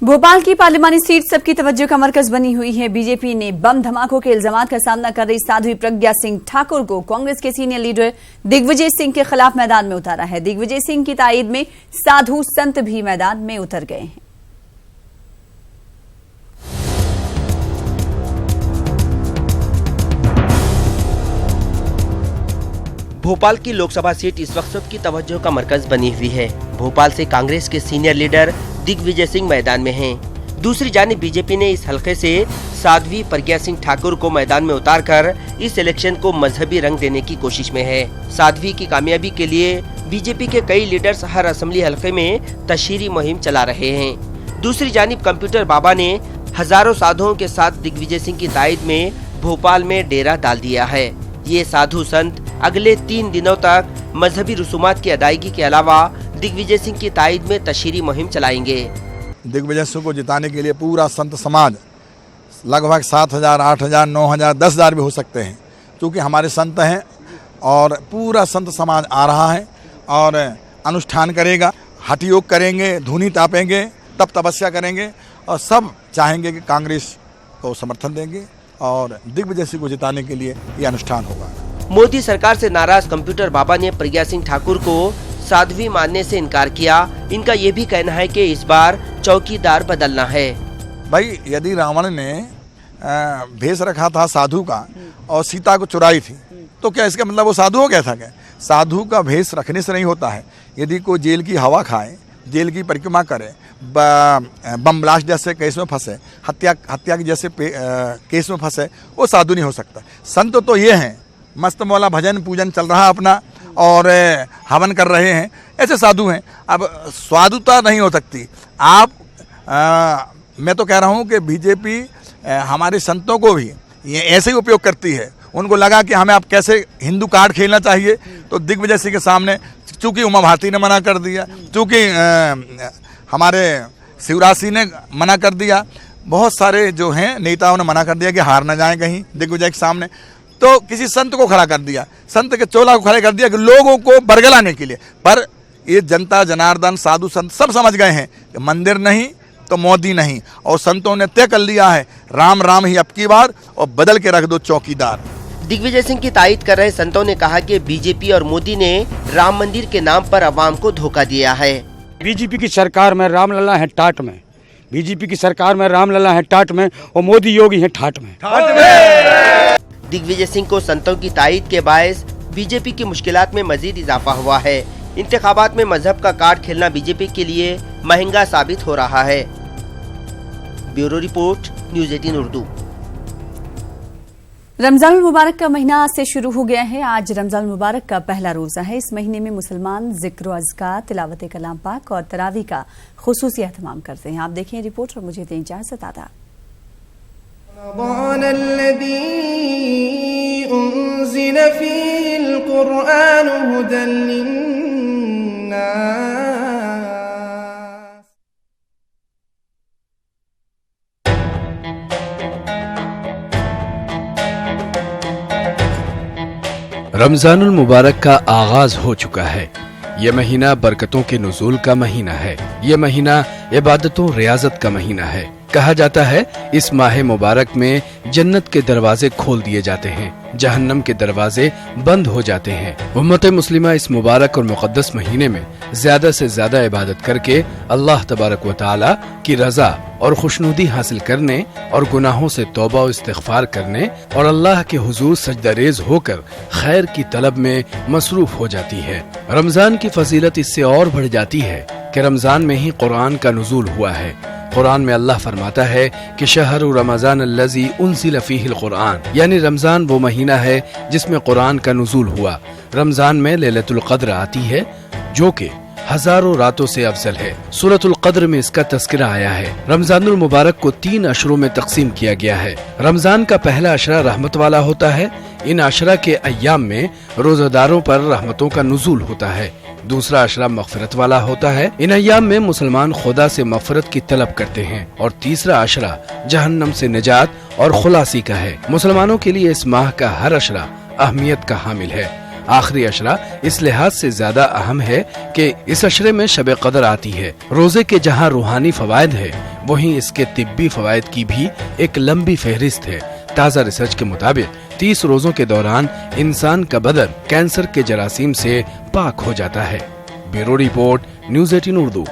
भोपाल की पार्लिमानी सीट सबकी तवज्जो का मरकज बनी हुई है। बीजेपी ने बम धमाकों के इल्जामात का सामना कर रही साध्वी प्रज्ञा सिंह ठाकुर को कांग्रेस के सीनियर लीडर दिग्विजय सिंह के खिलाफ मैदान में उतारा है। दिग्विजय सिंह की ताईद में साधु संत भी मैदान में उतर गए हैं। भोपाल की लोकसभा सीट इस वक्त सबकी तवज्जो का मरकज बनी हुई है। भोपाल से कांग्रेस के सीनियर लीडर दिग्विजय सिंह मैदान में हैं। दूसरी जानिब बीजेपी ने इस हलके से साध्वी प्रज्ञा सिंह ठाकुर को मैदान में उतारकर इस इलेक्शन को मजहबी रंग देने की कोशिश में है। साध्वी की कामयाबी के लिए बीजेपी के कई लीडर्स हर असेंबली हलके में तशहीरी मुहिम चला रहे हैं। दूसरी जानिब कंप्यूटर बाबा ने हजारों साधुओं के साथ दिग्विजय सिंह की ताईद में भोपाल में डेरा डाल दिया है। ये साधु संत अगले 3 दिनों तक मजहबी रसूमात की अदायगी के अलावा दिग्विजय सिंह की ताईद में तशहीरी मुहिम चलाएंगे। दिग्विजय सिंह को जिताने के लिए पूरा संत समाज लगभग 7,000, 8,000, 9,000, 10,000 भी हो सकते हैं, क्योंकि हमारे संत हैं और पूरा संत समाज आ रहा है और अनुष्ठान करेगा, हठ योग करेंगे, धूनी तापेंगे, तप तपस्या करेंगे और सब चाहेंगे कि कांग्रेस को समर्थन देंगे और दिग्विजय सिंह को जिताने के लिए ये अनुष्ठान होगा। मोदी सरकार से नाराज कंप्यूटर बाबा ने प्रज्ञा सिंह ठाकुर को साध्वी मानने से इनकार किया। इनका ये भी कहना है कि इस बार चौकीदार बदलना है। भाई, यदि रावण ने भेष रखा था साधु का और सीता को चुराई थी, तो क्या इसका मतलब वो साधु हो गया था? क्या साधु का भेष रखने से नहीं होता है। यदि कोई जेल की हवा खाए, जेल की परिक्रमा करे, बम ब्लास्ट जैसे केस में फंसे, हत्या के जैसे केस में फंसे, वो साधु नहीं हो सकता। संत तो ये हैं, मस्त मौला भजन पूजन चल रहा अपना और हवन कर रहे हैं, ऐसे साधु हैं। अब साधुता नहीं हो सकती। मैं तो कह रहा हूँ कि बीजेपी हमारे संतों को भी ये ऐसे ही उपयोग करती है। उनको लगा कि हमें अब कैसे हिंदू कार्ड खेलना चाहिए, तो दिग्विजय सिंह के सामने चूँकि उमा भारती ने मना कर दिया, चूँकि हमारे शिवराज सिंह ने मना कर दिया, बहुत सारे जो हैं नेताओं ने मना कर दिया कि हार न जाएं कहीं दिग्विजय के सामने, तो किसी संत को खड़ा कर दिया, संत के चोला को खड़ा कर दिया कि लोगों को बरगलाने के लिए। पर ये जनता जनार्दन साधु संत सब समझ गए हैं कि मंदिर नहीं तो मोदी नहीं, और संतों ने तय कर लिया है राम राम ही अब की बार और बदल के रख दो चौकीदार। दिग्विजय सिंह की ताईद कर रहे संतों ने कहा कि बीजेपी और मोदी ने राम मंदिर के नाम पर अवाम को धोखा दिया है। बीजेपी की सरकार में रामलला है टाट में, बीजेपी की सरकार में रामलला है टाट में और मोदी योगी है ठाट में। दिग्विजय सिंह को संतों की ताईद के बायस बीजेपी की मुश्किलात में मजीद इजाफा हुआ है। इंतखाबात में मजहब का कार्ड खेलना बीजेपी के लिए महंगा साबित हो रहा है। Bureau report, news 18 Urdu. Ramzanul Mubarak का महीना आज से शुरू हो गया है। आज रमजानुल मुबारक का पहला रोजा है। इस महीने में मुसलमान जिक्र व अज़कार, तिलावत कलाम पाक और तरावी का खुसूसी एहतमाम करते हैं। आप देखें रिपोर्ट और मुझे दें इजाज़त। आदा रमजानुल मुबारक का आगाज हो चुका है। ये महीना बरकतों के नुज़ूल का महीना है। ये महीना इबादतों रियाजत का महीना है। कहा जाता है इस माह मुबारक में जन्नत के दरवाजे खोल दिए जाते हैं, जहन्नम के दरवाजे बंद हो जाते हैं। उम्मत मुस्लिमा इस मुबारक और मुक़द्दस महीने में ज्यादा से ज्यादा इबादत करके अल्लाह तबारक व तआला की रजा और खुशनुदी हासिल करने और गुनाहों से तौबा और इस्तिग़फ़ार करने और अल्लाह के हुजूर सजदारेज होकर खैर की तलब में मसरूफ हो जाती है। रमजान की फजीलत इससे और बढ़ जाती है कि रमजान में ही कुरान का नुज़ूल हुआ है। कुरान में अल्लाह फरमाता है कि शहरु रमजान अल्लज़ी उनज़िल फ़ीहिल कुरान, यानी रमजान वो महीना है जिसमें कुरान का नुज़ूल हुआ। रमजान में लैलतुल क़द्र आती है जो कि हजारों रातों से अफजल है। सूरतुल क़द्र में इसका तज़किरा आया है। रमजानुल मुबारक को 3 अशरों में तकसीम किया गया है। रमजान का पहला अशरा रहमत वाला होता है। इन अशरा के अय्याम में रोजादारों पर रहमतों का नुज़ूल होता है। दूसरा अशरा मग़फ़िरत वाला होता है। इन अय्याम में मुसलमान खुदा से मग़फ़िरत की तलब करते हैं। और तीसरा अशरा जहन्नम से निजात और खुलासी का है। मुसलमानों के लिए इस माह का हर अशरा अहमियत का हामिल है। आखिरी अशरा इस लिहाज से ज्यादा अहम है कि इस अशरे में शब कदर आती है। रोजे के जहाँ रूहानी फवायद है, वहीं इसके तिब्बी फवायद की भी एक लंबी फहरिस्त है। ताज़ा रिसर्च के मुताबिक 30 रोजों के दौरान इंसान का बदन कैंसर के जरासीम से पाक हो जाता है। Bureau report, news 18 Urdu.